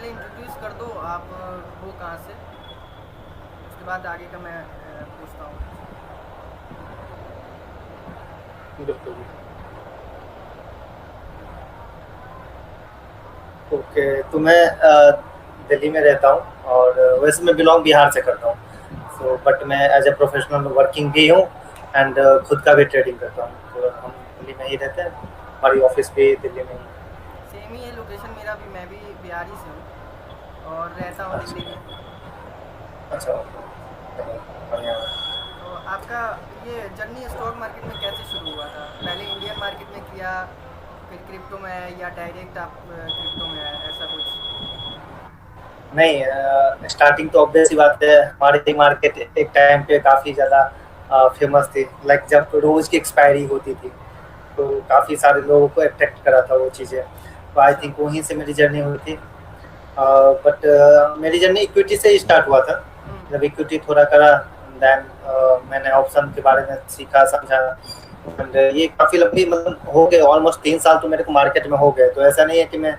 पहले इंट्रोड्यूस कर दो आप हो कहाँ से, उसके बाद आगे का मैं पूछता हूँ। बिल्कुल। ओके, तो मैं दिल्ली में रहता हूँ और वैसे मैं बिलोंग बिहार से करता हूँ। सो बट मैं एज ए प्रोफेशनल वर्किंग भी हूँ एंड खुद का भी ट्रेडिंग करता हूँ। तो हम दिल्ली में ही रहते हैं, हमारी ऑफिस भी दिल्ली में ही है। सेम ही है लोकेशन मेरा भी, मैं भी बिहारी से हूँ और रहता हूँ दिल्ली में। अच्छा। अच्छा। बढ़िया है। तो आपका ये जर्नी स्टॉक मार्केट में कैसे शुरू हुआ था? पहले इंडियन मार्केट में किया, फिर क्रिप्टो में आए, या डायरेक्ट आप क्रिप्टो में आए, ऐसा कुछ? नहीं, स्टार्टिंग तो ऑब्वियस ही बात है, हमारी मार्केट एक टाइम पे काफ़ी ज़्यादा फेमस थी। लाइक जब रोज़ की एक्सपायरी होती थी तो काफ़ी सारे लोगों को अट्रैक्ट करा था वो चीज़ें। तो आई अच्छा। थिंक वहीं से मेरी जर्नी हुई थी। बट मेरी जर्नी इक्विटी से ही स्टार्ट हुआ था। हम्म। जब इक्विटी थोड़ा करा, देन मैंने ऑप्शन के बारे में सीखा समझा। एंड ये काफ़ी लंबी, मतलब हो गए ऑलमोस्ट 3 साल तो मेरे को मार्केट में हो गए। तो ऐसा नहीं है कि मैं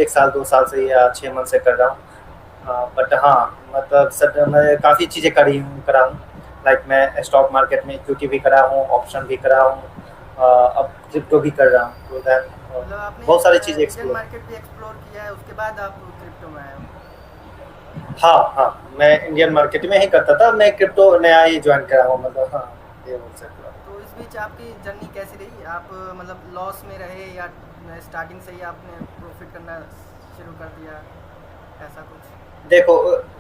1 साल 2 साल से या 6 मंथ से कर रहा हूँ। बट हाँ, मतलब सर मैं काफ़ी चीज़ें करा हूँ। लाइक मैं स्टॉक मार्केट में इक्विटी भी करा हूँ, ऑप्शन भी करा हूँ, अब क्रिप्टो भी कर रहा हूँ। तो दैन मतलब आपने बहुत सारी चीज़ें इंडियन एक्सप्लोर। मार्केट भी एक्सप्लोर किया है, उसके बाद आप क्रिप्टो में आए हो? हाँ हाँ, मैं इंडियन मार्केट में ही करता था, मैं क्रिप्टो नया ही ज्वाइन करा हूँ, मतलब हाँ, ये बोल सकते हो। तो इस बीच आपकी जर्नी कैसी रही? आप मतलब लॉस में रहे, या स्टार्टिंग से ही आपने प्रॉफिट करना शुरू कर दिया, ऐसा कुछ? देखो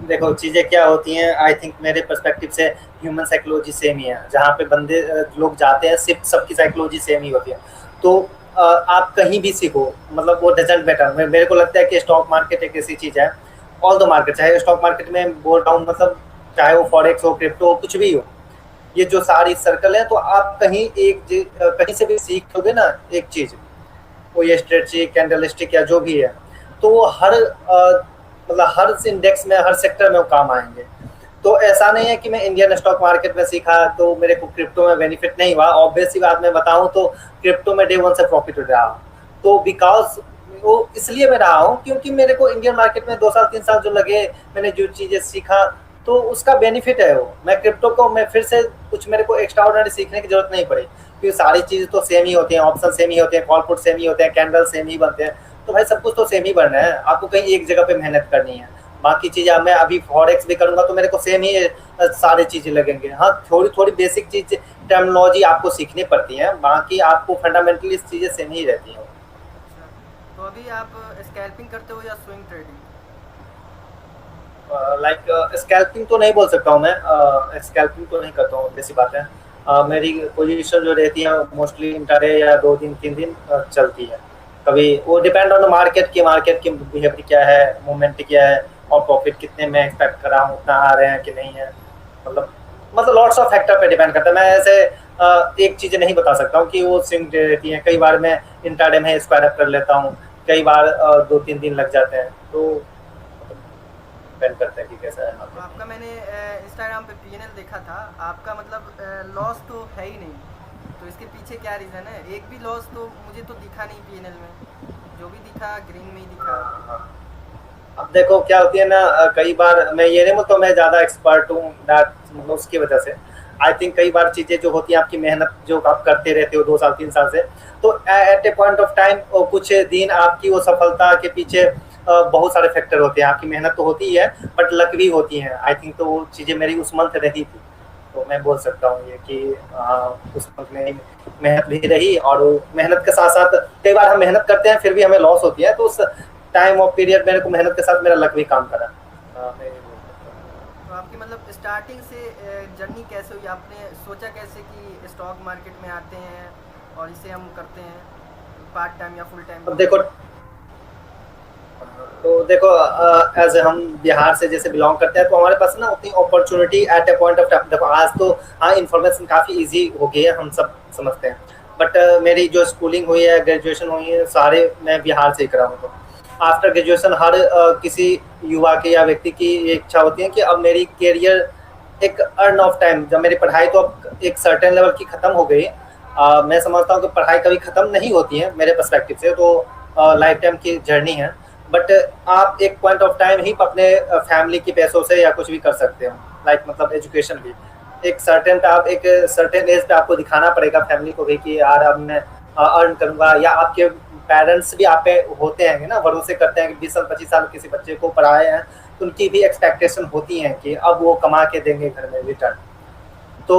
देखो चीज़ें क्या होती हैं, आई थिंक मेरे पर्सपेक्टिव से ह्यूमन साइकोलॉजी सेम ही है। जहाँ पे बंदे लोग जाते हैं, सिर्फ सबकी साइकोलॉजी सेम ही होती है। तो आप कहीं भी सीखो, मतलब वो डजेंट मैटर। मेरे को लगता है कि स्टॉक मार्केट एक ऐसी चीज़ है, ऑल द मार्केट, चाहे स्टॉक मार्केट में बोल रहा हूँ, मतलब चाहे वो फॉरेक्स हो, क्रिप्टो हो, कुछ भी हो, ये जो सारी सर्कल है, तो आप कहीं कहीं से भी सीखोगे ना एक चीज़, वो ये स्ट्रेटजी कैंडलस्टिक या जो भी है, तो वो हर मतलब हर इंडेक्स में, हर सेक्टर में वो काम आएंगे। तो ऐसा नहीं है कि मैं इंडियन स्टॉक मार्केट में सीखा तो मेरे को क्रिप्टो में बेनिफिट नहीं हुआ। ऑब्वियस सी बात मैं बताऊं तो क्रिप्टो में डे वन से प्रॉफिट रहा हूँ। तो बिकॉज वो इसलिए मैं रहा हूँ क्योंकि मेरे को इंडियन मार्केट में 2 साल 3 साल जो लगे, मैंने जो चीज़ें सीखा, तो उसका बेनिफिट है वो। मैं क्रिप्टो को मैं फिर से कुछ मेरे को एक्स्ट्रा ऑर्डिनरी सीखने की जरूरत नहीं पड़ी, क्योंकि सारी चीज़ तो सेम ही होती हैं, ऑप्शन सेम ही होते हैं, कॉल पुट सेम ही होते हैं, कैंडल सेम ही बनते हैं। तो भाई सब कुछ तो सेम ही बनना है, आपको कहीं एक जगह पे मेहनत करनी है। बाकी चीज़ें मैं अभी फॉरेक्स भी करूंगा तो मेरे को सेम ही सारी चीज़ें लगेंगे। हाँ, थोड़ी थोड़ी बेसिक चीज़ टर्मिनोलॉजी आपको सीखनी पड़ती है, बाकी आपको फंडामेंटली चीज़ें सेम ही रहती हैं। अच्छा। तो अभी आप स्कैल्पिंग करते हो या स्विंग ट्रेडिंग? लाइक स्कैल्पिंग तो नहीं बोल सकता हूँ मैं, स्कैल्पिंग तो नहीं करता हूँ, जैसी बात है। मेरी पोजीशन जो रहती है मोस्टली इंटरडे या 2 दिन 3 दिन चलती है। कभी वो डिपेंड ऑन द मार्केट की बिहेवियर क्या है, मूवमेंट क्या है, और प्रॉफिट कितने में एक्सपेक्ट कर रहा हूँ, उतना आ रहे हैं कि नहीं है। मतलब मतलब लॉट्स ऑफ फैक्टर पे डिपेंड करता है। मैं ऐसे एक चीज़ नहीं बता सकता हूँ कि वो स्विंग रहती है। कई बार मैं इंटरडे में स्क्वायर अप कर लेता हूँ, कई बार 2 3 दिन लग जाते हैं। तो डिपेंड करता है कि कैसा है तो मार्केट। आपका मैंने इंस्टाग्राम पे पीएनएल देखा था, आपका मतलब लॉस तो है ही नहीं। तो इसके पीछे क्या रीज़न है? एक भी लॉस तो मुझे तो दिखा नहीं पीएनएल में, जो भी दिखा ग्रीन में ही दिखा। हाँ। अब देखो क्या होती है ना, कई बार मैं ये नहीं बोलता मैं ज़्यादा एक्सपर्ट हूँ, मतलब उसकी वजह से आई थिंक कई बार चीज़ें जो होती हैं, आपकी मेहनत जो आप करते रहते हो 2 साल 3 साल से, तो at a point of time कुछ दिन आपकी वो सफलता के पीछे बहुत सारे फैक्टर होते हैं। आपकी मेहनत तो होती ही है, बट लक भी होती है। आई थिंक तो वो चीज़ें मेरी उस मंथ रही थी। तो मैं बोल सकता हूँ ये कि उस मंथ में मेहनत भी रही, और वो मेहनत के साथ साथ कई बार हम मेहनत करते हैं फिर भी हमें लॉस होती है। तो उस टाइम और पीरियड मेरे को मेहनत के साथ मेरा लक भी काम करा। मैं ये बोल सकता हूँ। तो आपकी मतलब स्टार्टिंग से जर्नी कैसे हुई? आपने सोचा कैसे कि स्टॉक मार्केट में आते हैं और इसे हम करते हैं, पार्ट टाइम या फुल टाइम अब दोनों? देखो, तो देखो एज हम बिहार से जैसे बिलोंग करते हैं, तो हमारे पास ना उतनी opportunity eight a point of time. देखो आज तो हाँ, इन्फॉर्मेशन काफ़ी इजी हो गई है, हम सब समझते हैं। बट मेरी जो स्कूलिंग हुई है, ग्रेजुएशन हुई है, सारे मैं बिहार से ही करा हूँ। तो आफ्टर ग्रेजुएशन हर किसी युवा के या व्यक्ति की ये इच्छा होती है कि अब मेरी कैरियर एक अर्न ऑफ टाइम, जब मेरी पढ़ाई तो अब एक सर्टेन लेवल की ख़त्म हो गई। मैं समझता हूँ कि पढ़ाई कभी ख़त्म नहीं होती है मेरे पर्सपेक्टिव से, तो लाइफ टाइम की जर्नी है। बट आप एक पॉइंट ऑफ टाइम ही अपने फैमिली के पैसों से या कुछ भी कर सकते हो, लाइक मतलब एजुकेशन भी एक सर्टेन पे, आप एक सर्टेन एज पे आपको दिखाना पड़ेगा फैमिली को भी कि यार अब मैं अर्न करूंगा, या आपके पेरेंट्स भी आप पे होते हैं ना, भरोसे करते हैं कि 20 साल 25 साल किसी बच्चे को पढ़ाए हैं, तो उनकी भी एक्सपेक्टेशन होती है कि अब वो कमा के देंगे घर में रिटर्न। तो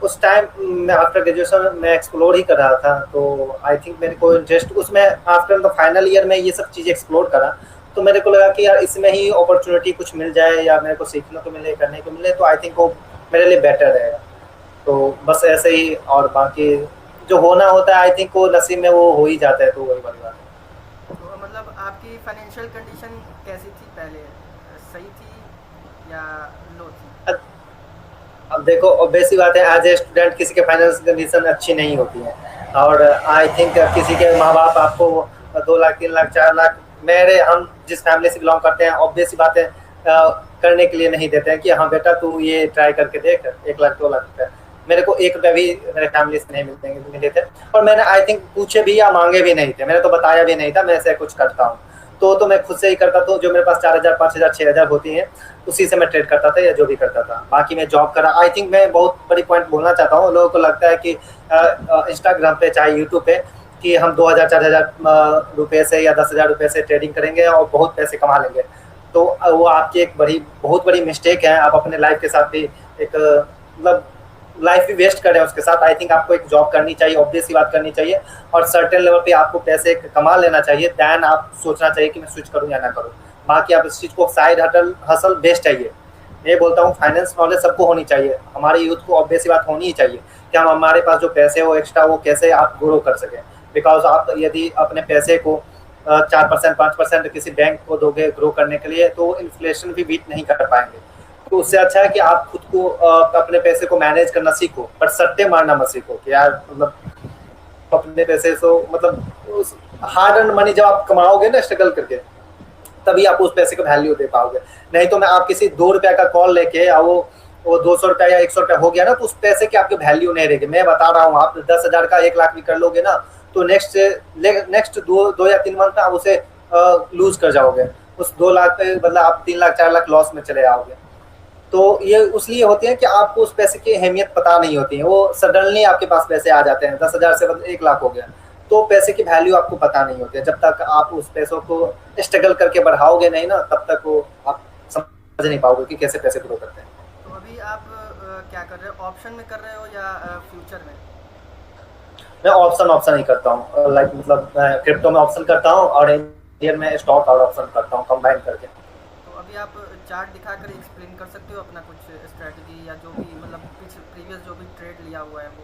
उस टाइम मैं आफ्टर ग्रेजुएशन मैं एक्सप्लोर ही कर रहा था, तो आई थिंक मेरे को इंटरेस्ट उसमें, आफ्टर द फाइनल ईयर में ये सब चीज़ एक्सप्लोर करा, तो मेरे को लगा कि यार इसमें ही अपॉर्चुनिटी कुछ मिल जाए या मेरे को सीखने को मिले, करने को मिले, तो आई थिंक वो मेरे लिए बेटर रहेगा। तो बस ऐसे ही, और बाकी जो होना होता है आई थिंक वो नसीब में वो हो ही जाता है, तो वही वाली बात है। तो मतलब आपकी फाइनेंशियल कंडीशन कैसी थी पहले, सही थी या लो थी? अब देखो ऑब्वियस सी बात है, एज ए स्टूडेंट किसी के फाइनेंशियल कंडीशन अच्छी नहीं होती है, और आई थिंक किसी के माँ बाप आपको 2 लाख 3 लाख 4 लाख, हम जिस फैमिली से बिलोंग करते हैं ऑब्वियस सी बात है करने के लिए नहीं देते हैं कि हाँ बेटा तू ये ट्राई करके देख, 1 लाख 2 लाख रुपये। मेरे को 1 रुपया भी मेरे फैमिली से नहीं मिले थे, और मैंने आई थिंक पूछे भी या मांगे भी नहीं थे, मैंने तो बताया भी नहीं था मैं ऐसे कुछ करता हूँ, तो मैं खुद से ही करता था, जो मेरे पास 4000 5000 6000 होती हैं उसी से मैं ट्रेड करता था या जो भी करता था, बाकी मैं जॉब करा। आई थिंक मैं बहुत बड़ी पॉइंट बोलना चाहता हूँ, लोगों को लगता है कि इंस्टाग्राम पे चाहे यूट्यूब पे कि हम 2000 4000 रुपये से या 10,000 रुपये से ट्रेडिंग करेंगे और बहुत पैसे कमा लेंगे, तो वो आपकी एक बहुत बड़ी मिस्टेक है। आप अपने लाइफ के साथ भी एक मतलब लाइफ भी वेस्ट कर रहे हैं उसके साथ। आई थिंक आपको एक जॉब करनी चाहिए, ऑब्वियस सी बात करनी चाहिए, और सर्टेन लेवल पे आपको पैसे कमा लेना चाहिए, दैन आप सोचना चाहिए कि मैं स्विच करूँ या ना करूँ। बाकी आप इस चीज़ को साइड हसल बेस्ट चाहिए। मैं बोलता हूँ फाइनेंस नॉलेज सबको होनी चाहिए, हमारे यूथ को ऑब्वियस सी बात होनी ही चाहिए कि हम हमारे पास जो पैसे हो एक्स्ट्रा वो कैसे आप ग्रो कर सकें, बिकॉज आप यदि अपने पैसे को 4% 5% किसी बैंक को दोगे ग्रो करने के लिए, तो इन्फ्लेशन भी बीट नहीं कर पाएंगे। तो उससे अच्छा है कि आप खुद को अपने पैसे को मैनेज करना सीखो, पर सट्टे मारना मत सीखो कि यार मतलब अपने पैसे से मतलब हार्ड अर्न मनी जब आप कमाओगे ना स्ट्रगल करके, तभी आप उस पैसे को वैल्यू दे पाओगे। नहीं तो मैं आप किसी 2 रुपया का कॉल लेके या वो 200 रुपया या 100 रुपया हो गया ना, तो उस पैसे की आपकी वैल्यू नहीं रहेगी। मैं बता रहा हूँ, आप 10,000 का 1 लाख भी कर लोगे ना, तो नेक्स्ट 2 या 3 मंथ में आप उसे लूज कर जाओगे। उस 2 लाख पे मतलब आप 3 लाख 4 लाख लॉस में चले आओगे। तो ये उसलिए होती है कि आपको उस पैसे की अहमियत पता नहीं होती है, वो सडनली आपके पास पैसे आ जाते हैं, 10,000 से 1 लाख हो गया, तो पैसे की वैल्यू आपको पता नहीं होती है। जब तक आप उस पैसों को स्ट्रगल करके बढ़ाओगे नहीं ना, तब तक वो आप समझ नहीं पाओगे कि कैसे पैसे ग्रो करते हैं। तो अभी आप क्या कर रहे हो, ऑप्शन में कर रहे हो या फ्यूचर में? मैं ऑप्शन ही करता हूँ, लाइक मतलब मैं क्रिप्टो में ऑप्शन करता हूँ और इंडियन में स्टॉक और ऑप्शन करता हूँ कंबाइन करके। तो अभी आप चार्ट दिखाकर एक्सप्लेन कर सकते हो अपना कुछ स्ट्रेटजी या जो भी मतलब प्रीवियस जो भी ट्रेड लिया हुआ है वो?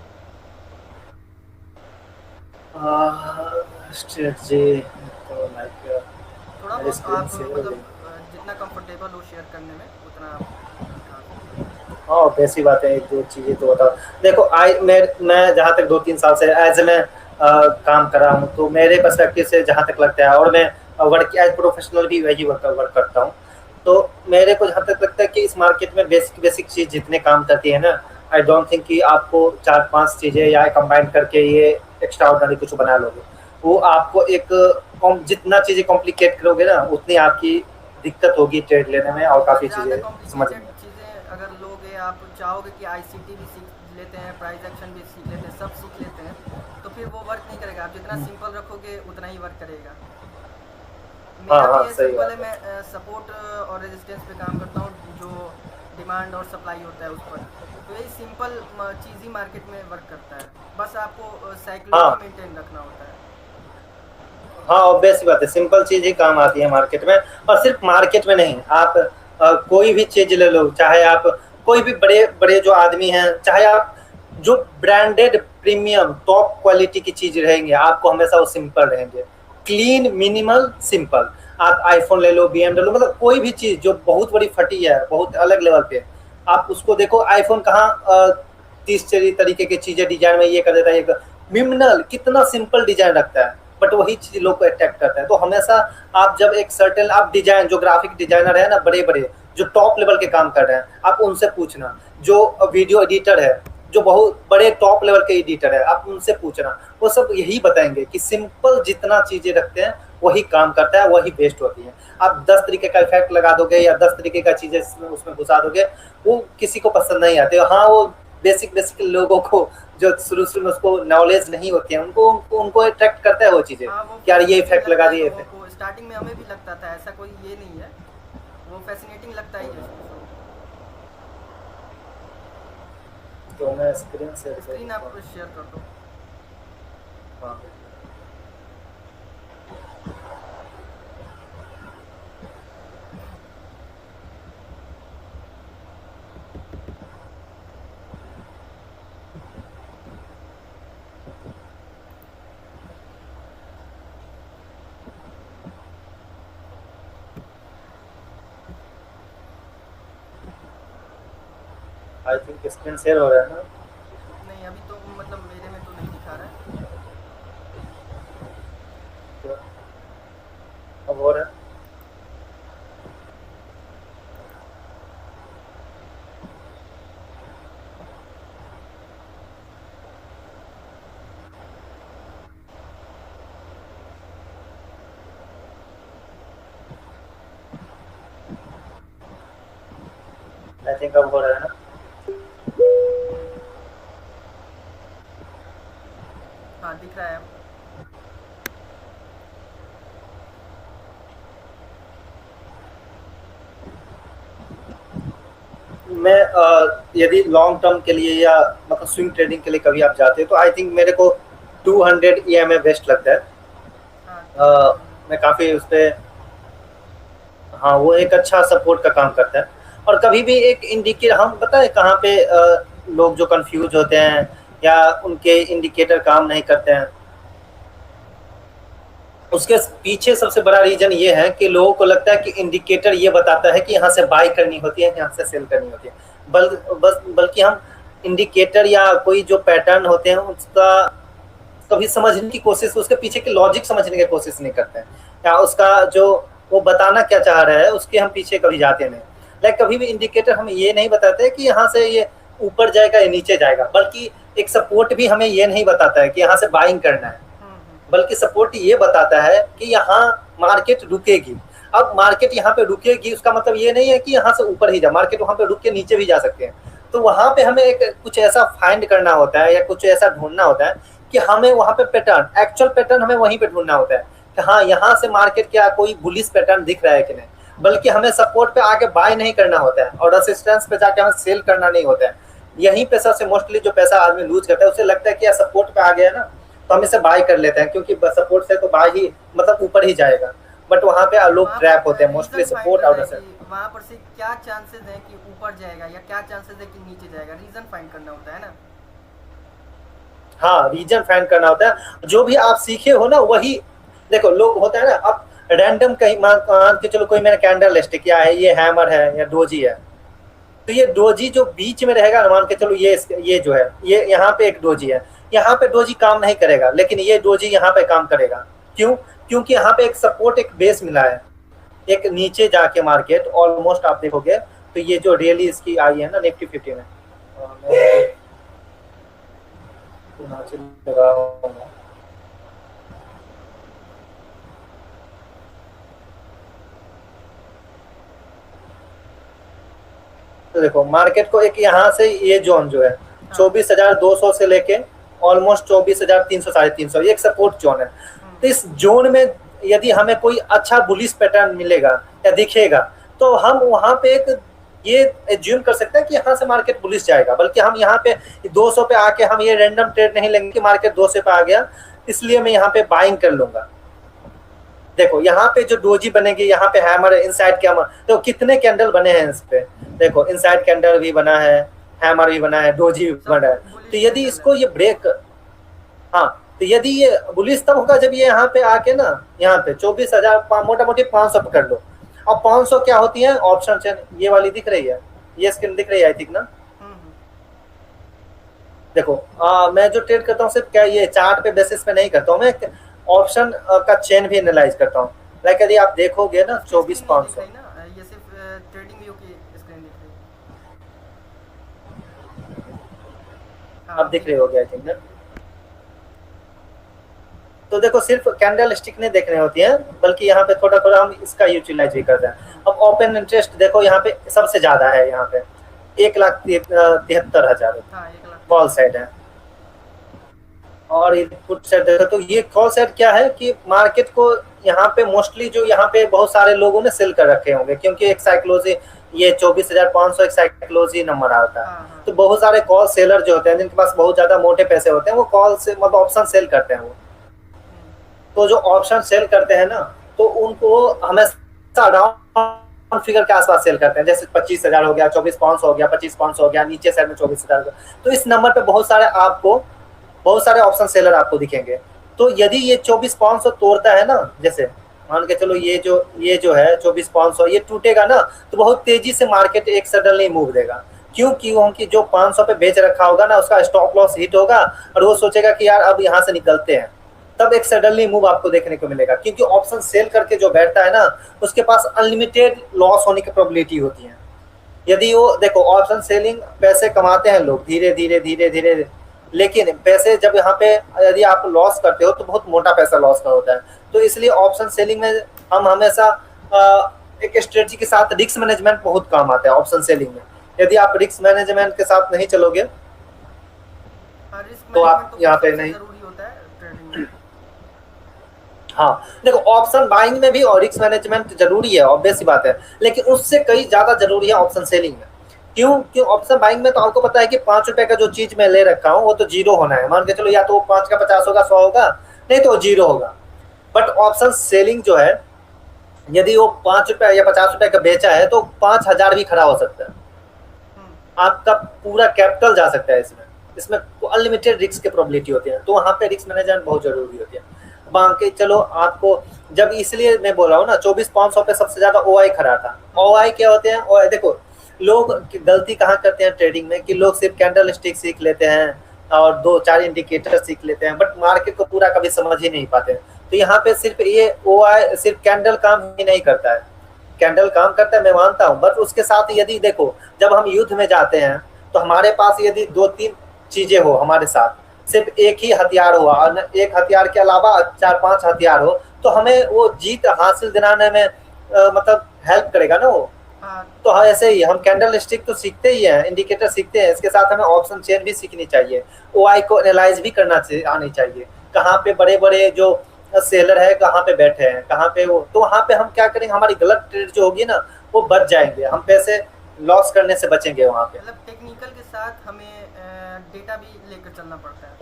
स्ट्रेटजी तो लाइक थोड़ा बहुत आप मतलब जितना कंफर्टेबल हो शेयर करने में उतना आप दिखा सकते हो। हाँ वैसी बात है, 1-2 चीज़ें तो बताओ। देखो मैं जहाँ तक 2-3 साल से एज मैं काम कर रहा हूँ, तो मेरे पर्सपेक्टिव से जहाँ तक लगता है, और मैं वर्क एज प्रोफेशनल भी वही वर्क करता हूँ, तो मेरे को जहाँ तक लगता है कि इस मार्केट में बेसिक चीज़ जितने काम करती है ना, आई डोंट थिंक कि आपको 4-5 चीज़ें या कंबाइन करके ये एक्स्ट्रा ऑर्डिनरी कुछ बना लोगे। वो आपको एक जितना चीज़ें कॉम्प्लिकेट करोगे ना, उतनी आपकी दिक्कत होगी ट्रेड लेने में और काफ़ी चीज़ें समझने में। चीज़ें अगर लोगे, आप चाहोगे कि आईसीटी भी सीख लेते हैं, प्राइस एक्शन भी सीख लेते हैं, सब सीख लेते हैं, तो फिर वो वर्क नहीं करेगा। आप जितना सिंपल रखोगे उतना ही वर्क करेगा। मेरा भी सिंपल है, मैं सपोर्ट और रेजिस्टेंस पे काम करता हूँ, जो डिमांड और सप्लाई होता है उस पर। तो यही सिंपल चीज़ ही मार्केट में वर्क करता है, बस आपको साइकिल मेंटेन रखना होता है। हाँ ऑब्वियस बात है, सिंपल चीज़ ही काम आती है मार्केट में, और सिर्फ मार्केट में नहीं, आप कोई भी चीज़ ले लो, चाहे आप कोई भी बड़े बड़े जो आदमी हैं, चाहे आप जो ब्रांडेड प्रीमियम टॉप क्वालिटी की चीज़ रहेंगे, आपको हमेशा वो सिंपल रहेंगे, क्लीन मिनिमल सिंपल। आप आईफोन ले लो, BMW, मतलब कोई भी चीज़ जो बहुत बड़ी फटी है, बहुत अलग लेवल पे, आप उसको देखो। आईफोन कहाँ 30 तरीके की चीज़ें डिजाइन में ये कर देता है, मिनिमल कितना सिंपल डिजाइन रखता है, बट वही चीज़ लोग को अट्रैक्ट करता है। तो हमेशा आप जब एक सर्टेन आप डिजाइन, जो ग्राफिक डिजाइनर है ना, बड़े बड़े जो टॉप लेवल के काम कर रहे हैं, आप उनसे पूछना। जो वीडियो एडिटर है, जो बहुत बड़े टॉप लेवल के एडिटर है, आप उनसे पूछना, वो सब यही बताएंगे कि सिंपल जितना चीजें रखते हैं वही काम करता है, वही बेस्ट होती है। आप 10 तरीके का इफेक्ट लगा दोगे या 10 तरीके का चीजें उसमें घुसा दोगे, वो किसी को पसंद नहीं आते। हाँ, वो बेसिक लोगों को जो शुरू में उसको नॉलेज नहीं होती है, उनको अट्रैक्ट करता है वो चीजें, हाँ, वो कि यार ये fascinating इफेक्ट लगता लगा है दिए। लोगों को। स्टार्टिंग में हमें भी लगता था, ऐसा कोई ये नहीं है, वो फैसिनेटिंग लगता ही है। तो मैं स्क्रीन से स्क्रीन आप शेयर कर दो। हाँ। आई थिंक स्क्रीन शेयर हो रहा है ना? नहीं, अभी तो मतलब मेरे में तो नहीं दिखा रहा है। तो अब हो रहा है? आई थिंक अब हो रहा है ना? हाँ, दिख रहा है अब। मैं यदि लॉन्ग टर्म के लिए या मतलब स्विंग ट्रेडिंग के लिए कभी आप जाते हो तो आई थिंक मेरे को 200 EMA बेस्ट लगता है। हाँ, मैं काफ़ी उस पर, हाँ, वो एक अच्छा सपोर्ट का काम करता है। और कभी भी एक इंडिकेटर, हम पता है कहाँ पे लोग जो कंफ्यूज होते हैं या उनके इंडिकेटर काम नहीं करते हैं, उसके पीछे सबसे बड़ा रीजन ये है कि लोगों को लगता है कि इंडिकेटर ये बताता है कि यहाँ से बाय करनी होती है, यहाँ से सेल करनी होती है। बल्कि हम इंडिकेटर या कोई जो पैटर्न होते हैं उसका कभी समझने की कोशिश, उसके पीछे की लॉजिक समझने की कोशिश नहीं करते हैं, या उसका जो वो बताना क्या चाह रहा है उसके हम पीछे कभी जाते नहीं। लाइक कभी भी इंडिकेटर हमें ये नहीं बताते कि यहाँ से ये ऊपर जाएगा या नीचे जाएगा, बल्कि एक सपोर्ट भी हमें ये नहीं बताता है कि यहाँ से बाइंग करना है, बल्कि सपोर्ट ये बताता है कि यहाँ मार्केट रुकेगी। अब मार्केट यहाँ पे रुकेगी उसका मतलब ये नहीं है कि यहाँ से ऊपर ही जा, मार्केट वहाँ पे रुक के नीचे भी जा सकते हैं। तो वहाँ पे हमें एक कुछ ऐसा फाइंड करना होता है या कुछ ऐसा ढूंढना होता है कि हमें वहाँ पे पैटर्न, एक्चुअल पैटर्न हमें वहीं पे ढूंढना होता है कि हाँ, यहाँ से मार्केट क्या कोई बुलिश पैटर्न दिख रहा है कि नहीं। बल्कि हमें सपोर्ट पे आके बाय नहीं करना होता है और रेजिस्टेंस पे जाके हमें सेल करना नहीं होता है। यहीं पे सबसे मोस्टली जो पैसा आदमी लूज करता है, उसे लगता है कि यार सपोर्ट पे आ गया ना तो हम इसे बाय कर लेते हैं, क्योंकि सपोर्ट से तो बाय ही मतलब ऊपर ही जाएगा। बट वहाँ पे लोग ट्रैप होते हैं मोस्टली सपोर्ट और वहाँ पर से क्या चांसेस है कि ऊपर जाएगा या क्या चांसेस है कि नीचे जाएगा, रीजन फाइंड करना होता है ना। हाँ, रीजन फाइंड करना होता है। जो भी आप सीखे हो ना वही, देखो लोग होता है ना, अब रैंडम कहीं मान के चलो कोई मैंने कैंडल स्टिक किया है, ये हैमर है या डोजी है, तो ये डोजी जो बीच में रहेगा ना, मान के चलो ये जो है, ये यहाँ पे एक डोजी है, यहाँ पे डोजी काम नहीं करेगा, लेकिन ये डोजी यहाँ पे काम करेगा। क्यों? क्योंकि यहाँ पे एक सपोर्ट, एक बेस मिला है। एक नीचे जाके मार्केट ऑलमोस्ट आप देखोगे तो ये जो रियली इसकी आई है ना निफ्टी 50 में, तो देखो मार्केट को एक यहाँ से ये जोन जो है 24,200 से लेके ऑलमोस्ट 24,300 350, ये एक सपोर्ट जोन है। तो इस जोन में यदि हमें कोई अच्छा बुलिश पैटर्न मिलेगा या दिखेगा तो हम वहाँ पे एक ये एज्यूम कर सकते हैं कि यहाँ से मार्केट बुलिश जाएगा। बल्कि हम यहाँ पे 200 पे आके हम ये रैंडम ट्रेड नहीं लेंगे कि मार्केट 200 पे आ गया इसलिए मैं यहाँ पे बाइंग कर लूंगा। देखो यहाँ पे जो डोजी बनेगी, यहाँ पे हैमर, इनसाइड कैमर, तो कितने कैंडल बने हैं इस पे, देखो इनसाइड कैंडल भी बना है, हैमर भी बना है, डोजी भी बना है। तो यदि इसको ये ब्रेक, हाँ, तो यदि ये बुलिश तब होगा जब ये यहाँ पे आके ना, यहाँ पे 24,000 मोटा मोटी 500 पकड़ लो। अब 500 क्या होती है, ऑप्शन चेन ये वाली दिख रही है, ये स्क्रीन दिख रही है आई थिंक ना। देखो मैं जो ट्रेड करता हूँ सिर्फ क्या ये चार्ट पे बेसिस पे नहीं करता हूँ, मैं ऑप्शन का चेन भी एनालाइज करता हूँ। लाइक यदि आप देखोगे ना 24,500, ये सिर्फ ट्रेडिंग व्यू की स्क्रीन दिख रही है। हाँ आप दिख रहे होगे आई थिंक ना। तो देखो सिर्फ कैंडल स्टिक नहीं देखने होती है, बल्कि यहाँ पे थोड़ा थोड़ा हम इसका यूटिलाइज भी करते हैं। अब ओपन इंटरेस्ट देखो यहाँ पे सबसे ज्यादा है, यहाँ पे 1,73,000 हाँ 1 लाख कॉल साइड है। और ये पुट साइड देखो तो ये कॉल साइड क्या है कि मार्केट को यहाँ पे मोस्टली जो यहाँ पे बहुत सारे लोगों ने सेल कर रखे होंगे, क्योंकि एक साइकोलॉजी ये 24,500 एक साइकोलॉजी नंबर आता है। हाँ हाँ तो बहुत सारे कॉल सेलर जो होते हैं जिनके पास बहुत ज्यादा मोटे पैसे होते हैं, वो कॉल से मतलब ऑप्शन सेल करते हैं वो। तो जो ऑप्शन सेल करते हैं ना, तो उनको हमेशा डाउन फिगर के आसपास सेल करते हैं, जैसे 25,000 हो गया, 24,500 हो गया, 25,500 हो गया, नीचे साइड में 24,000 हो गया। तो इस नंबर पे बहुत सारे ऑप्शन सेलर आपको दिखेंगे। तो यदि ये 24,500 तोड़ता है ना, जैसे मान के चलो ये जो है 24,500 ये टूटेगा ना, तो बहुत तेजी से मार्केट एक सडनली मूव देगा। क्योंकि जो 500 पे बेच रखा होगा ना, उसका स्टॉप लॉस हिट होगा और वो सोचेगा कि यार अब यहाँ से निकलते हैं, तब एक सडनली मूव आपको देखने को मिलेगा। क्योंकि ऑप्शन सेल करके जो बैठता है ना, उसके पास अनलिमिटेड लॉस होने की प्रोबेबिलिटी होती है। यदि वो देखो ऑप्शन सेलिंग पैसे कमाते हैं लोग धीरे धीरे धीरे धीरे, लेकिन पैसे जब यहाँ पे यदि आप लॉस करते हो तो बहुत मोटा पैसा लॉस का होता है। तो इसलिए ऑप्शन सेलिंग में हम हमेशा एक स्ट्रेटजी के साथ रिस्क मैनेजमेंट बहुत काम आता है ऑप्शन सेलिंग में। यदि आप रिस्क मैनेजमेंट के साथ नहीं चलोगे तो आप यहाँ पे नहीं। जरूरी होता है ट्रेडिंग में। हाँ देखो ऑप्शन बाइंग में भी और रिस्क मैनेजमेंट जरूरी है, ऑब्वियस सी बात है, लेकिन उससे कई ज्यादा जरूरी है ऑप्शन सेलिंग में। क्यों ऑप्शन बाइंग में तो आपको पता है कि 5 रुपए का जो चीज मैं ले रखा हूँ वो तो जीरो होना है, मान के चलो या तो 5 का 50 होगा, 100 होगा, नहीं तो जीरो होगा। बट ऑप्शन सेलिंग जो है, यदि वो 5 रुपए या 50 रुपए का बेचा है तो 5,000 भी खड़ा हो सकता है, आपका पूरा कैपिटल जा सकता है इसमें अनलिमिटेड रिस्क की प्रोबेबिलिटी होती है। तो वहाँ पे रिस्क मैनेजमेंट बहुत जरूरी होती है। बाकी चलो आपको जब, इसलिए मैं बोल रहा हूँ ना 24,500 पे सबसे ज्यादा OI खड़ा था। OI क्या होते हैं? OI देखो लोग गलती कहाँ करते हैं ट्रेडिंग में कि लोग सिर्फ कैंडल स्टिक सीख लेते हैं और 2-4 इंडिकेटर सीख लेते हैं, बट मार्केट को पूरा कभी समझ ही नहीं पाते। तो यहाँ पे सिर्फ ये OI सिर्फ कैंडल काम ही नहीं करता है, कैंडल काम करता है मैं मानता हूँ, बट उसके साथ यदि देखो जब हम युद्ध में जाते हैं तो हमारे पास यदि 2-3 चीजें हो हमारे साथ, सिर्फ एक ही हथियार हो और एक हथियार के अलावा 4-5 हथियार हो, तो हमें वो जीत हासिल दिलाने में मतलब हेल्प करेगा ना वो। तो ऐसे ही हम कैंडल स्टिक तो सीखते ही हैं, इंडिकेटर सीखते हैं, इसके साथ हमें ऑप्शन चेन भी सीखनी चाहिए, OI को एनालाइज भी करना आनी चाहिए, कहाँ पे बड़े बड़े जो सेलर है कहाँ पे बैठे हैं, कहाँ पे वो, तो वहाँ पे हम क्या करेंगे, हमारी गलत ट्रेड जो होगी ना वो बच जाएंगे, हम पैसे लॉस करने से बचेंगे वहाँ पे। मतलब टेक्निकल के साथ हमें डेटा भी लेकर चलना पड़ता है।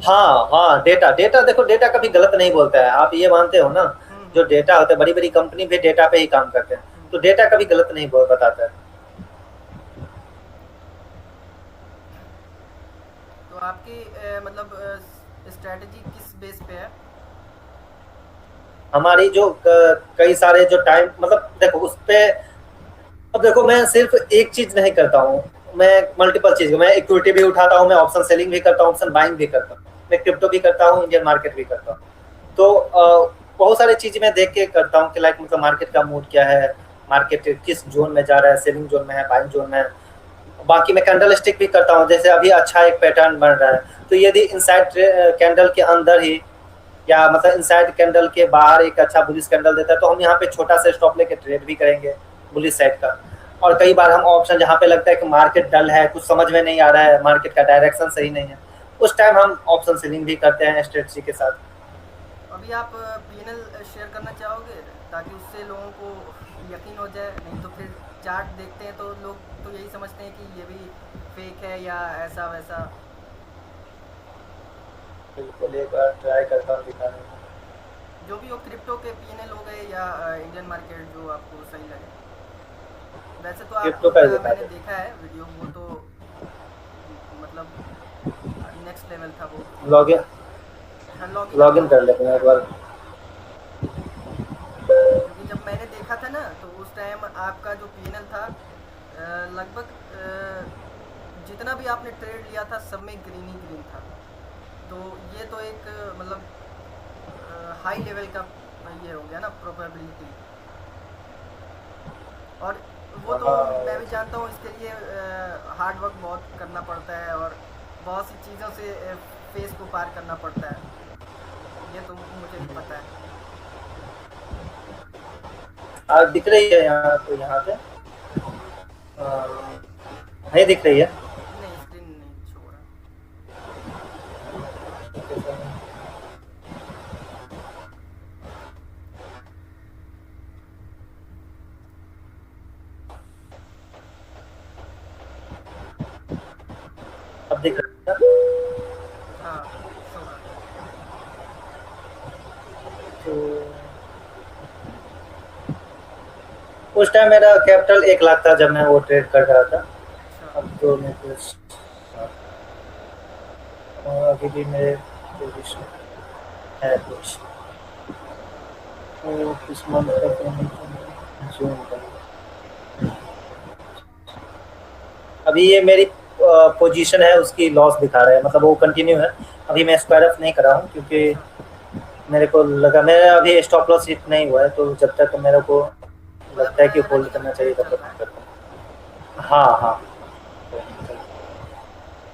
हाँ डेटा देखो डेटा कभी गलत नहीं बोलता है, आप ये मानते हो ना। जो डेटा होता है, बड़ी बड़ी कंपनी भी डेटा पे ही काम करते हैं, तो डेटा कभी गलत नहीं बताता है। तो आपकी मतलब स्ट्रेटजी किस बेस पे है? हमारी जो कई सारे जो टाइम मतलब देखो उस पे, अब देखो मैं सिर्फ एक चीज नहीं करता हूँ, मैं मल्टीपल चीज, मैं इक्विटी भी उठाता हूँ, मैं ऑप्शन सेलिंग भी करता हूँ, ऑप्शन बाइंग भी करता हूँ, मैं क्रिप्टो भी करता हूँ, इंडियन मार्केट भी करता हूँ। तो बहुत सारी चीजें मैं देख के करता हूँ कि लाइक मतलब मार्केट का मूड क्या है, मार्केट किस जोन में जा रहा है, सेलिंग जोन में है, बाइंग जोन में है। बाकी मैं कैंडल स्टिक भी करता हूँ, जैसे अभी अच्छा एक पैटर्न बन रहा है, तो यदि इनसाइड कैंडल के अंदर ही या मतलब इनसाइड कैंडल के बाहर एक अच्छा बुलिश कैंडल देता है, तो हम यहाँ पे छोटा सा स्टॉप लेके ट्रेड भी करेंगे बुलिश साइड का। और कई बार हम ऑप्शन जहाँ पे लगता है कि मार्केट डल है, कुछ समझ में नहीं आ रहा है, मार्केट का डायरेक्शन सही नहीं है, उस टाइम हम ऑप्शन सेलिंग भी करते हैं स्ट्रेटजी के साथ। अभी आप पीएनएल शेयर करना चाहोगे ताकि उससे लोगों को यकीन हो जाए? नहीं तो फिर चार्ट देखते हैं तो लोग तो यही समझते हैं कि ये भी फेक है या ऐसा वैसा। बिल्कुल एक बार ट्राई करता हूँ दिखाने में। जो भी हो, क्रिप्टो के पीएनएल हो गए या इंडियन मार्केट, जो आपको सही लगे। वैसे तो क्रिप्टो का मैंने देखा है वीडियो, वो तो मतलब नेक्स्ट लेवल था वो। लॉगिन कर लेते हैं एक बार। क्योंकि जब मैंने देखा था ना तो उस टाइम आपका जो पीएनएल था लगभग जितना भी आपने ट्रेड लिया था सब में ग्रीन ही ग्रीन था। तो ये तो एक मतलब हाई लेवल का ये हो गया ना प्रोबेबिलिटी। और वो तो मैं भी जानता हूँ, इसके लिए हार्ड वर्क बहुत करना पड़ता है और बहुत सी चीज़ों से फेस को पार करना पड़ता है, ये तो मुझे भी पता है। आज दिख रही है यहाँ तो यहाँ पे नहीं दिख रही है। नहीं, स्क्रीन नहीं छो रहा। अब दिख रहा है। हाँ, शो रहा है। तो उस टाइम मेरा कैपिटल 1 लाख था जब मैं वो ट्रेड कर रहा था। अच्छा, अब तो मैं कुछ अभी भी मेरे पोजीशन है कुछ तो किस मंथ का जून का। अभी ये मेरी पोजीशन है उसकी लॉस दिखा रहा है, मतलब वो कंटिन्यू है। अभी मैं स्क्वायर ऑफ नहीं कर रहा हूँ क्योंकि अच्छा। मेरे को लगा मेरा अभी स्टॉप लॉस हिट नहीं हुआ है, तो जब तक मेरे को मतलब लगता है कि होल्ड रनिंग अभी करना चाहिए ट्रेड तब चल तक रहा मैं है। करता हूँ। हाँ हाँ,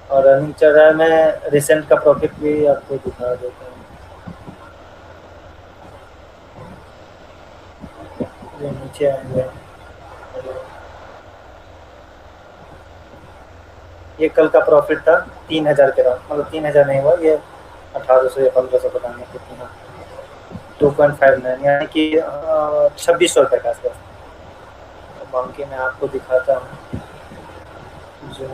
और रनिंग चल रहा है। मैं रिसेंट का प्रॉफिट भी आपको दिखा देता हूँ। ये नीचे आएंगे, ये कल का प्रॉफिट था 3000 के राउंड, मतलब 3000 नहीं हुआ, ये 1800 या 1500 पता नहीं कितना, 2.59 यानी कि 2600 रुपये के आसपास। बाकी मैं आपको दिखाता हूँ जो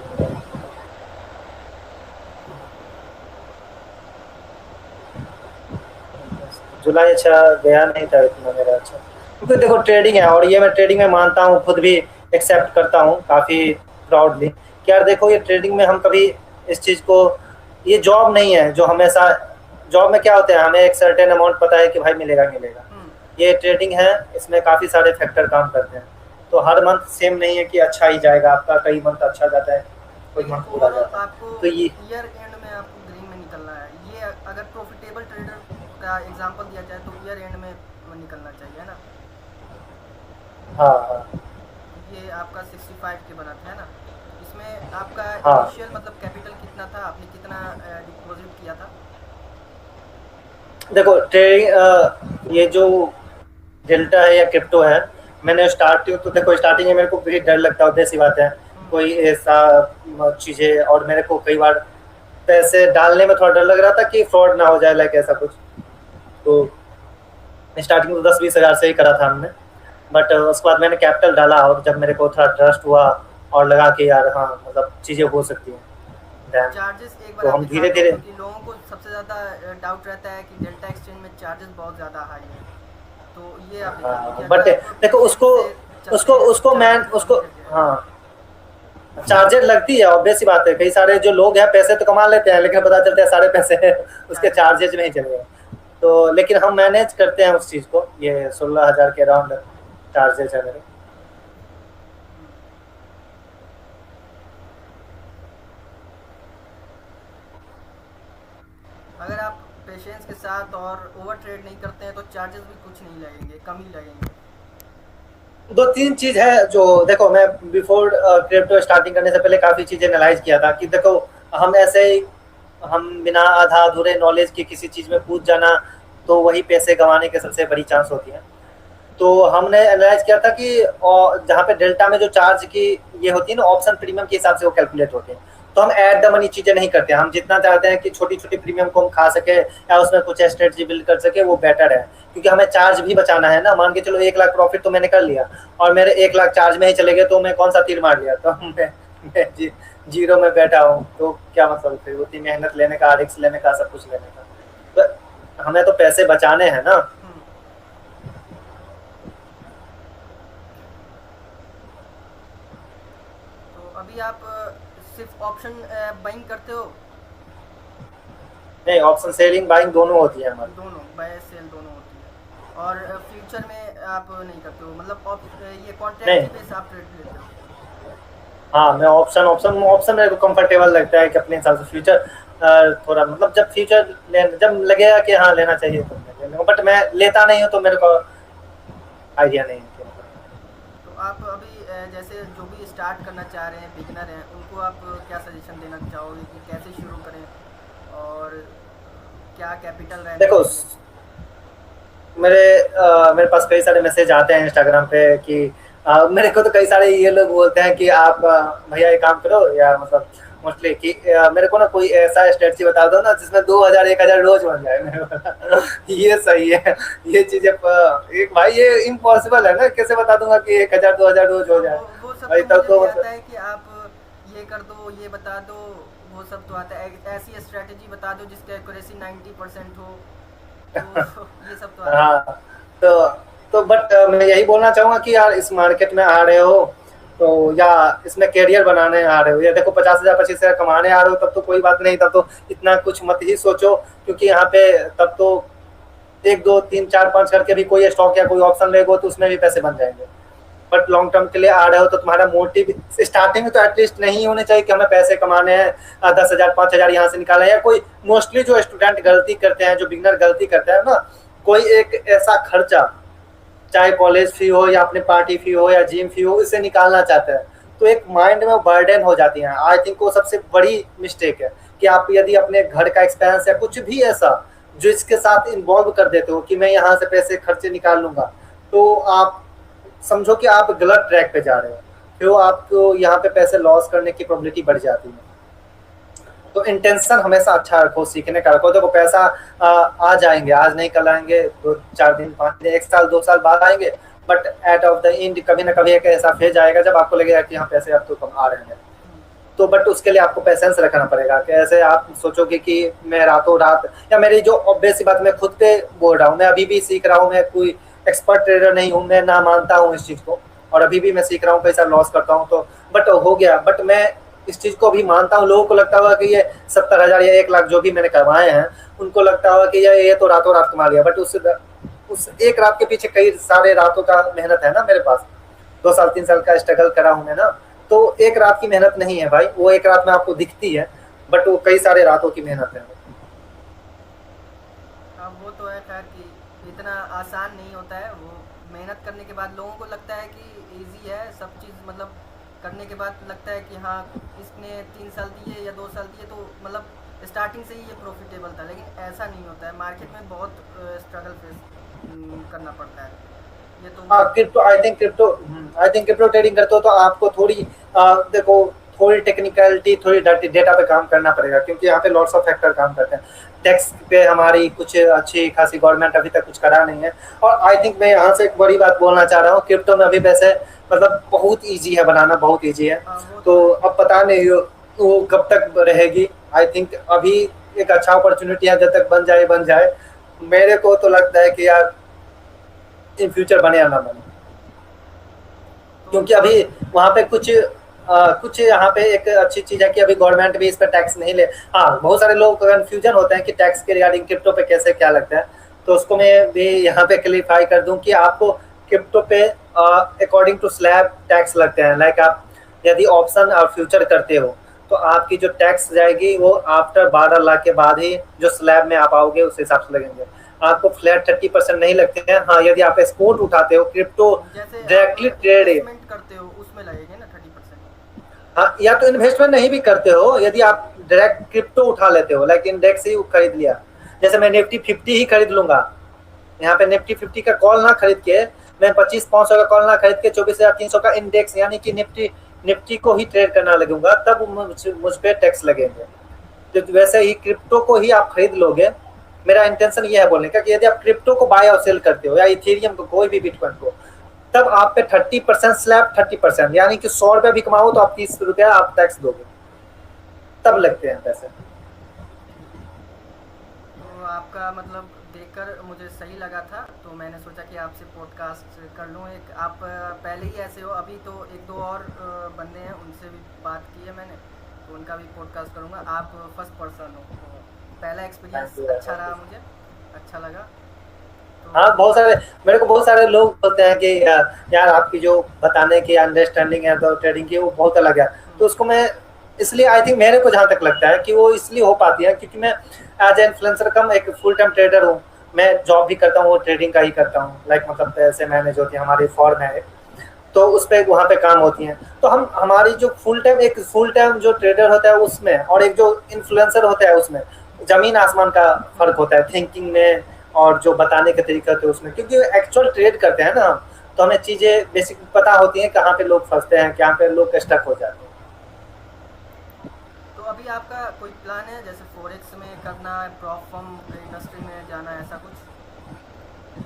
जुलाई अच्छा गया नहीं था इतना मेरा अच्छा, क्योंकि देखो ट्रेडिंग है और ये मैं ट्रेडिंग में मानता हूँ, खुद भी एक्सेप्ट करता हूँ काफ़ी प्राउडली कि यार देखो ये ट्रेडिंग में हम कभी इस चीज़ को, ये जॉब नहीं है जो हमेशा, जॉब में क्या होता है हमें एक सर्टेन अमाउंट पता है कि भाई मिलेगा मिलेगा। हम्म। ये ट्रेडिंग है, इसमें काफ़ी सारे फैक्टर काम करते हैं, तो हर मंथ सेम नहीं है कि अच्छा ही जाएगा आपका, कई मंथ अच्छा जाता है, कोई लेकिन मंथ बुरा ओवरऑल जाता है। आपको तो ये ईयर एंड में आपको ग्रीन में निकलना है। ये अगर प्रॉफिटेबल ट्रेडर का एग्जांपल दिया जाए तो ईयर एंड में निकलना चाहिए, है ना। हाँ हाँ ये आपका 65 के बना था, है ना। इसमें आपका हाँ, इनिशियल मतलब कैपिटल कितना था, आपने कितना डिपॉजिट किया था। देखो ट्रेडिंग ये जो डेल्टा है या क्रिप्टो है, मैंने स्टार्ट तो देखो स्टार्टिंग में मेरे को भी डर लगता है, ऑब्वियस सी बात है, हम्म। कोई ऐसा चीज़ें, और मेरे को कई बार पैसे डालने में थोड़ा डर लग रहा था कि फ्रॉड ना हो जाए, लाइक ऐसा कुछ। तो स्टार्टिंग में 10-20 हज़ार से ही करा था हमने, बट उसके बाद मैंने कैपिटल डाला और जब मेरे को थोड़ा ट्रस्ट हुआ और लगा कि यार हाँ मतलब चीज़ें हो सकती हैं, then चार्जेस एक बार तो आप हम दिखा धीरे दो, धीरे, क्योंकि लोगों को सबसे ज़्यादा डाउट रहता है कि डेल्टा एक्सचेंज में चार्जेस बहुत ज़्यादा हाई है। तो ये आप दिखा दो कि बट अगर आप देखो उसको पेशेंस से चलते उसको हैं तो उसको मैं चार्जेस भी उसको कम ही लगेगा। हाँ, चार्जेस लगती है, ऑब्वियस सी बात है, कई सारे जो लोग हैं पैसे तो कमा लेते हैं लेकिन पता चलता है सारे पैसे उसके चार्जेस में चार्जेज में ही चले गए। तो लेकिन हम मैनेज करते हैं उस चीज़ को, ये 16,000 के अराउंड चार्जेज है मेरे। अगर आप पेशेंस के साथ और ओवर ट्रेड नहीं करते हैं तो चार्जेस भी कुछ नहीं लगेंगे, कम ही लगेंगे। 2-3 चीज़ है जो देखो, मैं बिफोर क्रिप्टो स्टार्टिंग करने से पहले काफ़ी चीज़ें एनालाइज किया था कि देखो हम ऐसे ही, हम बिना आधा अधूरे नॉलेज के किसी चीज़ में कूद जाना, तो वही पैसे गंवाने की सबसे बड़ी चांस होती है। तो हमने एनालाइज किया था कि जहाँ पे डेल्टा में जो चार्ज की ये होती है ना, ऑप्शन प्रीमियम के हिसाब से वो कैलकुलेट होते हैं, तो हम ऐड द मनी चीज़ें नहीं करते, हम जितना चाहते हैं कि छोटी छोटी प्रीमियम को हम खा सके या उसमें कुछ स्ट्रेटजी बिल्ड कर सके, वो बेटर है, क्योंकि हमें चार्ज भी बचाना है ना। मान के चलो 1 लाख प्रॉफिट तो मैंने कर लिया और मेरे 1 लाख चार्ज में ही चले गए, तो मैं कौन सा तीर मार लिया, तो मैं जीरो में बैठा हूँ, तो क्या मतलब फिर उतनी मेहनत लेने का, रिस्क लेने का, सब कुछ लेने का। तो हमें तो पैसे बचाने हैं ना। तो अभी आप सिर्फ ऑप्शन बाइंग करते हो। नहीं, ऑप्शन सेलिंग बाइंग दोनों होती है हमारी। दोनों बाय सेल दोनों होती है। और फ्यूचर में आप नहीं करते हो, मतलब ये कॉन्ट्रैक्ट नहीं, के बेस आप ट्रेड लेते हो। हाँ मैं ऑप्शन ऑप्शन ऑप्शन मेरे को कंफर्टेबल लगता है कि अपने हिसाब से फ्यूचर थोड़ा, मतलब जब फ्यूचर जब लगेगा कि हाँ लेना चाहिए तो मैं ले लूँगा, बट मैं लेता नहीं हूँ तो मेरे को आइडिया नहीं है। तो आप अभी जैसे जो भी स्टार्ट करना चाह रहे हैं, बिगिनर हैं, उनको आप क्या सजेशन देना चाहोगे कि कैसे शुरू करें और क्या कैपिटल रहना देखो चाहिए? मेरे पास कई सारे मैसेज आते हैं इंस्टाग्राम पे कि मेरे को तो कई सारे ये लोग बोलते हैं कि आप भैया ये काम करो, या मतलब मोस्टली कि मेरे को ना कोई ऐसा स्ट्रेटजी बता दो ना जिसमें 2000 1000 रोज बन जाए मेरे को। ये सही है, ये चीजें एक भाई ये इम्पॉसिबल है ना, कैसे बता दूंगा कि 1000 2000 रोज हो हाँ, जाए। वो सब भाई तो तब मुझे भी तो आता मतलब है कि आप ये कर दो, ये बता दो, वो सब तो आता है। ऐसी स्ट्रेटजी बता दो जिसकी एक्यूरेसी 90% हो, तो ये सब तो आता है। हाँ, तो बट मैं यही बोलना चाहूंगा कि यार इस मार्केट में आ रहे हो तो, या इसमें करियर बनाने आ रहे हो, या देखो 50,000 25,000 कमाने आ रहे हो, तब तो कोई बात नहीं, तब तो इतना कुछ मत ही सोचो, क्योंकि यहाँ पे तब तो 1 2 3 4 5 करके भी कोई स्टॉक या कोई ऑप्शन लेगो तो उसमें भी पैसे बन जाएंगे। बट लॉन्ग टर्म के लिए आ रहे हो तो तुम्हारा मोटिव स्टार्टिंग में तो एटलीस्ट नहीं होने चाहिए कि हमें पैसे कमाने हैं, 10,000 5,000 यहाँ से निकाले, या कोई मोस्टली जो स्टूडेंट गलती करते हैं, जो बिगनर गलती करते हैं ना, कोई एक ऐसा खर्चा, चाहे कॉलेज फी हो या अपने पार्टी फी हो या जिम फी हो, इसे निकालना चाहते हैं, तो एक माइंड में बर्डन हो जाती है। आई थिंक वो सबसे बड़ी मिस्टेक है कि आप यदि अपने घर का एक्सपेंस या कुछ भी ऐसा जो इसके साथ इन्वॉल्व कर देते हो कि मैं यहाँ से पैसे खर्चे निकाल लूंगा, तो आप समझो कि आप गलत ट्रैक पे जा रहे हो, फिर आपको यहाँ पे पैसे लॉस करने की प्रोबेबिलिटी बढ़ जाती है। तो इंटेंशन हमेशा अच्छा रखो, सीखने का रखो। देखो पैसा आ जाएंगे, आज नहीं कल आएंगे, 2 4 दिन 5 दिन 1 साल 2 साल बाद आएंगे, but at of the end कभी ना कभी एक ऐसा फेज आएगा जब आपको लगेगा कि हाँ पैसे अब तो कम आ रहे हैं। तो बट उसके लिए आपको पेशेंस रखना पड़ेगा। कैसे आप सोचोगे कि मैं रातों रात, या मेरी जो ऑब्वियस सी बात, मैं खुद पे बोल रहा हूँ, मैं अभी भी सीख रहा हूँ, मैं कोई एक्सपर्ट ट्रेडर नहीं हूँ, मैं ना मानता हूँ इस चीज को, और अभी भी मैं सीख रहा हूँ, पैसा लॉस करता हूँ, तो बट हो गया, बट मैं इस चीज को भी मानता हूँ। लोगों को लगता होगा कि ये 70,000 या 1 लाख जो भी मैंने कमाए हैं, उनको लगता होगा कि ये तो रातों रात कमा लिया, बट उस एक रात के पीछे कई सारे रातों का मेहनत है ना मेरे पास। 2 साल 3 साल का स्ट्रगल करा हूँ मैं ना, तो एक रात की मेहनत नहीं है भाई, वो एक रात में आपको दिखती है, बट वो कई सारे रातों की मेहनत है। अब वो तो है खैर कि इतना आसान नहीं होता है वो। मेहनत करने के बाद लोगों को लगता है कि इजी है सब चीज़, मतलब करने के बाद लगता है कि हाँ इसने 3 साल दिए या 2 साल दिए तो मतलब स्टार्टिंग से ही ये प्रॉफिटेबल था, लेकिन ऐसा नहीं होता है। मार्केट में बहुत स्ट्रगल फेस करना पड़ता है, ये तो हाँ, crypto I think crypto trading करते हो तो आपको थोड़ी देखो थोड़ी टेक्निकलिटी, थोड़ी डेटा पे काम करना पड़ेगा, क्योंकि यहाँ पे लॉट्स ऑफ फैक्टर काम करते हैं। टैक्स पे हमारी कुछ अच्छी खासी गवर्नमेंट अभी तक कुछ करा नहीं है। और आई थिंक मैं यहाँ से एक बड़ी बात बोलना चाह रहा हूँ, क्रिप्टो में अभी वैसे मतलब बहुत ईजी है बनाना, बहुत ईजी है। वो तो तो है। अब पता नहीं वो कब तक रहेगी। आई थिंक अभी एक अच्छा अपॉर्चुनिटी है, जब तक बन जाए बन जाए। मेरे को तो लगता है कि यार इन फ्यूचर बने या ना बने, तो क्योंकि अभी वहाँ पे कुछ यहाँ पे एक अच्छी चीज है कि अभी गवर्नमेंट भी इस पर टैक्स नहीं ले। हाँ, बहुत सारे लोग कंफ्यूजन होते हैं कि टैक्स के रिगार्डिंग क्रिप्टो पे कैसे क्या लगता है, तो उसको मैं भी यहाँ पे क्लियरफाई कर दूं कि आपको क्रिप्टो पे अकॉर्डिंग टू स्लैब टैक्स लगते हैं। लाइक आप यदि ऑप्शन और फ्यूचर करते हो तो आपकी जो टैक्स जाएगी वो आफ्टर 12 लाख के बाद ही जो स्लैब में आप आओगे उस हिसाब से लगेंगे। आपको फ्लैट 30% नहीं लगते हैं। हाँ, यदि आप एक्सपोर्ट उठाते हो क्रिप्टो जैसे आप डायरेक्टली ट्रेड, इन्वेस्टमेंट करते हो उसमें लगेंगे ना 30%? हाँ, या तो इन्वेस्टमेंट नहीं भी करते हो, यदि आप डायरेक्ट क्रिप्टो उठा लेते हो, लाइक इंडेक्स ही खरीद लिया, जैसे मैं निफ्टी 50 ही खरीद लूंगा, यहाँ पे निफ्टी 50 का कॉल ना खरीद के, मैं 2500 का कॉल ना खरीद के 24,300 का इंडेक्स यानी कि निफ्टी को ही ट्रेड करना लगूंगा, तब मुझ पे टैक्स लगेंगे। तो वैसे ही क्रिप्टो को ही आप खरीद लोगे। मेरा इंटेंशन ये है बोलने का कि यदि आप क्रिप्टो को बाय और सेल करते हो, या इथेरियम को, कोई भी बिटकॉइन को, तब आप पे 30% स्लैब 30%, यानी कि 100 रुपया भी कमाओ तो आप 30 रुपया आप टैक्स दोगे, तब लगते हैं पैसे। तो आपका मतलब देखकर मुझे सही लगा था, तो मैंने सोचा कि आपसे पॉडकास्ट कर लूँ एक। आप पहले ही ऐसे हो, अभी तो 1 2 और बंदे हैं उनसे भी बात की है मैंने, तो उनका भी पॉडकास्ट करूँगा। आप फर्स्ट पर्सन हो, तो पहला एक्सपीरियंस अच्छा रहा, मुझे अच्छा लगा। तो हाँ, बहुत सारे मेरे को बहुत सारे लोग बोलते हैं कि यार आपकी जो बताने की अंडरस्टैंडिंग है तो ट्रेडिंग की वो बहुत अलग है। तो उसको मैं इसलिए आई थिंक मेरे को जहाँ तक लगता है कि वो इसलिए हो पाती है क्योंकि मैं एज ए इन्फ्लुएंसर कम एक फुल टाइम ट्रेडर हूँ। मैं जॉब भी करता हूँ, वो ट्रेडिंग का ही करता हूँ। लाइक मतलब पैसे मैनेज होती है, हमारी फॉर्म है, तो उस पे वहाँ पे काम होती हैं। तो हम हमारी जो फुल टाइम जो ट्रेडर होता है उसमें और एक जो इन्फ्लुएंसर होता है उसमें ज़मीन आसमान का फ़र्क होता है थिंकिंग में और जो बताने का तरीका होता है उसमें, क्योंकि एक्चुअल ट्रेड करते हैं ना हम, तो हमें चीज़ें बेसिक पता होती हैं कहाँ पे लोग फँसते हैं, कहाँ पे लोग स्टक हो जाते हैं। तो अभी आपका कोई प्लान है जैसे फॉरेक्स में करना है, प्रॉप फर्म इंडस्ट्री में जाना है, ऐसा कुछ?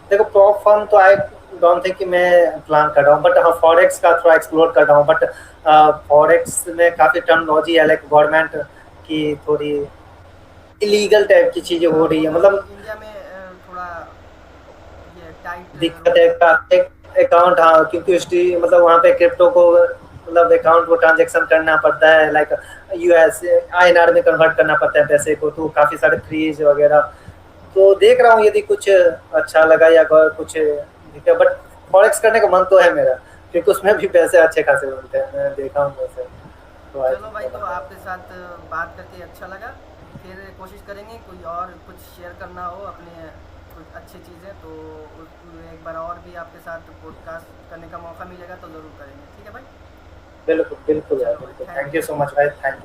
देखो प्रॉप फर्म तो आई डोंट थिंक कि मैं प्लान कर रहा हूँ, बट हाँ फॉरेक्स का थोड़ा एक्सप्लोर कर रहा हूँ, बट फॉरेक्स में काफ़ी टर्मिनोलॉजी है, लाइक गवर्नमेंट की थोड़ी इलीगल टाइप की चीज़ें हो हाँ, रही वो है, तो मतलब इंडिया में थोड़ा ये टाइट दिक्कत रूल है है। का एक अकाउंट, हाँ क्योंकि हिस्ट्री मतलब वहाँ पे क्रिप्टो को मतलब अकाउंट को ट्रांजेक्शन करना पड़ता है, लाइक यूएस आईएनआर में कन्वर्ट करना पड़ता है पैसे को, तो काफ़ी सारे फ्रीज वगैरह। तो देख रहा हूँ यदि कुछ अच्छा लगा या कुछ दिक्कत, बट फॉरेक्स करने का मन तो है मेरा, क्योंकि उसमें भी पैसे अच्छे खासे मिलते हैं, मैं देखा हूँ वैसे। तो आई चलो थिंक भाई, वो तो बंदा आपके साथ बात करके अच्छा लगा। फिर कोशिश करेंगे कोई और कुछ शेयर करना हो अपने कुछ अच्छी चीज़ें, तो एक बार और भी आपके साथ पॉडकास्ट करने का मौका मिलेगा तो ज़रूर करेंगे। ठीक है भाई? बिल्कुल बिल्कुल यार चलो भाई, बिल्कुल, thank thank you. You so much भाई, थैंक यू।